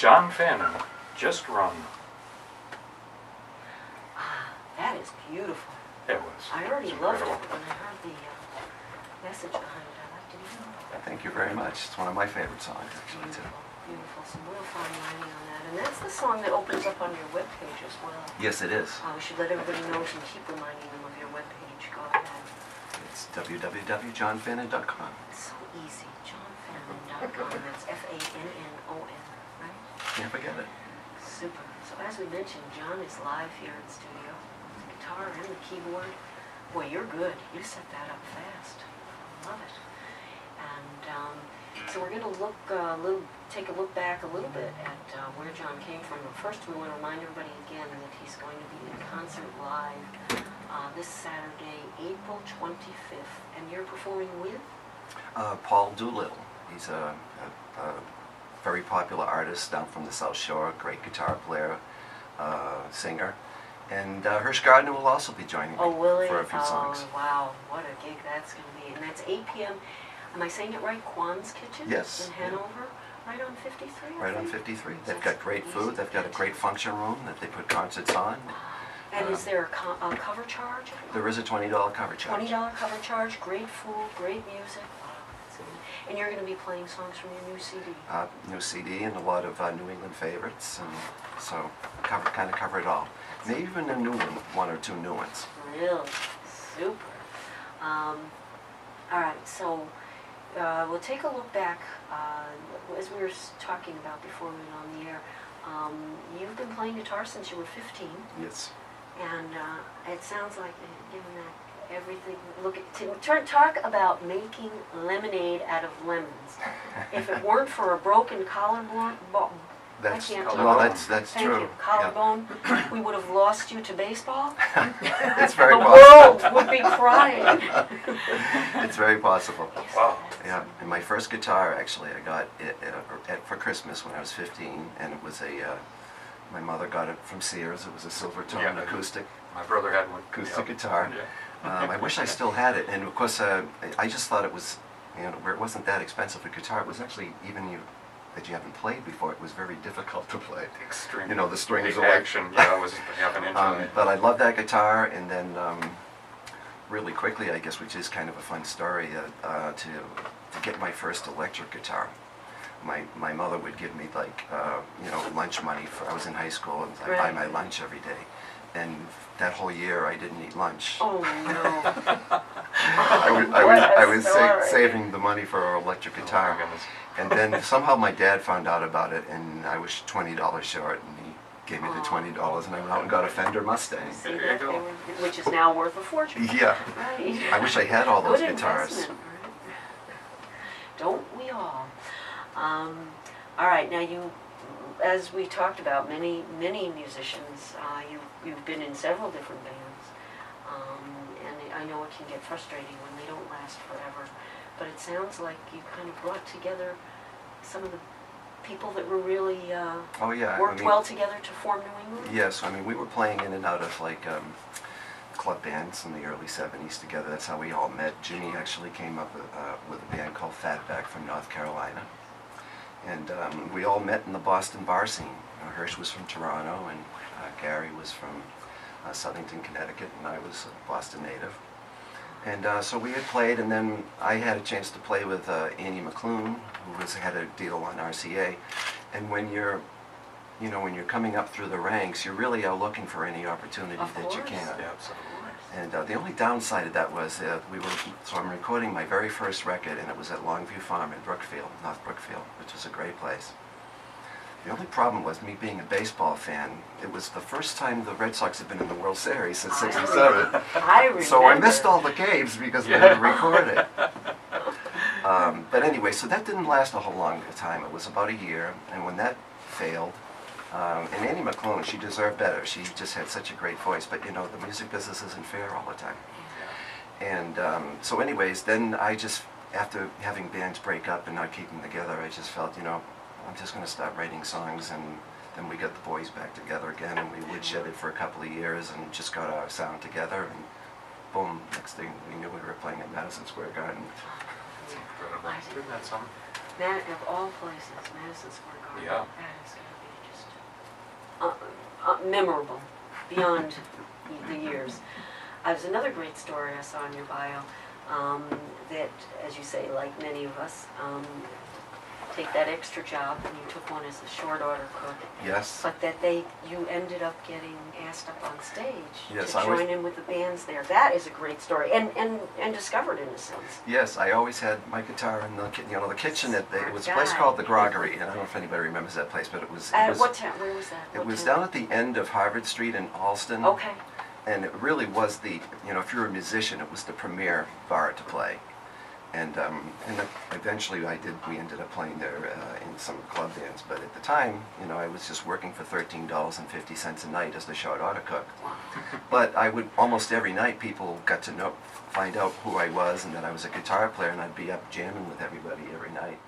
John Fannon, Just Run. That is beautiful. It was. I already It's loved it incredible. when I heard the message behind it. I liked it even more. Thank you very much. It's one of my favorite songs, actually, too. Beautiful. Some real fine writing on that. And that's the song that opens up on your webpage as well. Yes, it is. We should let everybody know and keep reminding them of your webpage. Go ahead. It's www.johnfannon.com. It's so easy. JohnFannon.com. That's F-A-N-N-O-N, right? Can't forget it. Super. So as we mentioned, John is live here in studio. The guitar and the keyboard. Boy, you're good. You set that up fast. I love it. And so we're going to take a look back a little bit at where John came from. But first, we want to remind everybody again that he's going to be in concert live this Saturday, April 25th. And you're performing with? Paul Doolittle. He's a very popular artist down from the South Shore, great guitar player, singer. And Hirsch Gardner will also be joining me for a few songs. Oh, wow. What a gig that's going to be. And that's 8 p.m. Am I saying it right? Kwan's Kitchen? Yes. In Hanover? Right on 53? Right on 53. They've got great food. They've got a great function room that they put concerts on. And is there a cover charge? There is a $20 cover charge. $20 cover charge, great food, great music. And you're going to be playing songs from your new CD. New CD and a lot of New England favorites, and so kind of cover it all. Maybe even a new one or two new ones. Really? Super. All right, so we'll take a look back. As we were talking about before we went on the air, you've been playing guitar since you were 15. Yes. And it sounds like, given that everything, talk about making lemonade out of lemons. If it weren't for a broken collarbone, That's true. Thank you. Collarbone, we would have lost you to baseball. It's very the possible. world would be crying. It's very possible. Wow. Yeah, and my first guitar, actually, I got it for Christmas when I was 15, and it was my mother got it from Sears. It was a silver tone acoustic. My brother had one. Acoustic guitar. Yeah. I wish I still had it, and of course, I just thought it was, where it wasn't that expensive a guitar. It was actually, even that you haven't played before, it was very difficult to play. Extremely. The strings the are like... action, yeah, was half an inch on it. But I love that guitar, and then really quickly, I guess, which is kind of a fun story, to get my first electric guitar. My mother would give me lunch money I was in high school, and I'd buy my lunch every day. And that whole year I didn't eat lunch. Oh no. I was saving the money for our electric guitar. Oh, my goodness. And then somehow my dad found out about it, and I was $20 short, and he gave me the $20, and I went out and got a Fender Mustang. See, There you go. which is now worth a fortune. Yeah. Right. I wish I had all those Good guitars. investment, right? Don't we all? All right, now as we talked about, many musicians, you've been in several different bands, and I know it can get frustrating when they don't last forever, but it sounds like you kind of brought together some of the people that were really worked well together to form New England. Yes, we were playing in and out of club bands in the early 70s together. That's how we all met. Jimmy actually came up with a band called Fatback from North Carolina. And we all met in the Boston bar scene. Hirsch was from Toronto, and Gary was from Southington, Connecticut, and I was a Boston native. And so we had played, and then I had a chance to play with Annie McClune, who had a deal on RCA. And when you're coming up through the ranks, you really are looking for any opportunity that you can. Yeah, absolutely. And the only downside of that was so I'm recording my very first record, and it was at Longview Farm in Brookfield, North Brookfield, which was a great place. The only problem was me being a baseball fan. It was the first time the Red Sox had been in the World Series since '67. I remember. So I missed all the games because we didn't record it. But anyway, so that didn't last a whole long time. It was about a year, and when that failed, and Annie McClone, she deserved better. She just had such a great voice, but the music business isn't fair all the time. And so anyways, then I just, after having bands break up and not keeping together, I just felt, I'm just going to start writing songs. And then we got the boys back together again, and we woodshedded for a couple of years and just got our sound together, and boom, next thing we knew, we were playing at Madison Square Garden. That's incredible. Isn't that something? Of all places, Madison Square Garden. Yeah. That is going to be just memorable beyond the years. There's another great story I saw in your bio that, as you say, like many of us, take that extra job, and you took one as a short order cook. Yes. But that you ended up getting asked up on stage Yes, to I was- join in with the bands there. That is a great story, and discovered in a sense. Yes, I always had my guitar in the the kitchen. It was a place Guy. called the Groggery, and I don't know if anybody remembers that place, but it was. At what town? Where was that? It What was town? down at the end of Harvard Street in Alston. Okay. And it really was the, if you're a musician, it was the premier bar to play. And eventually we ended up playing there in some club bands. But at the time, I was just working for $13.50 a night as the short order cook. But almost every night people got to find out who I was and that I was a guitar player, and I'd be up jamming with everybody every night.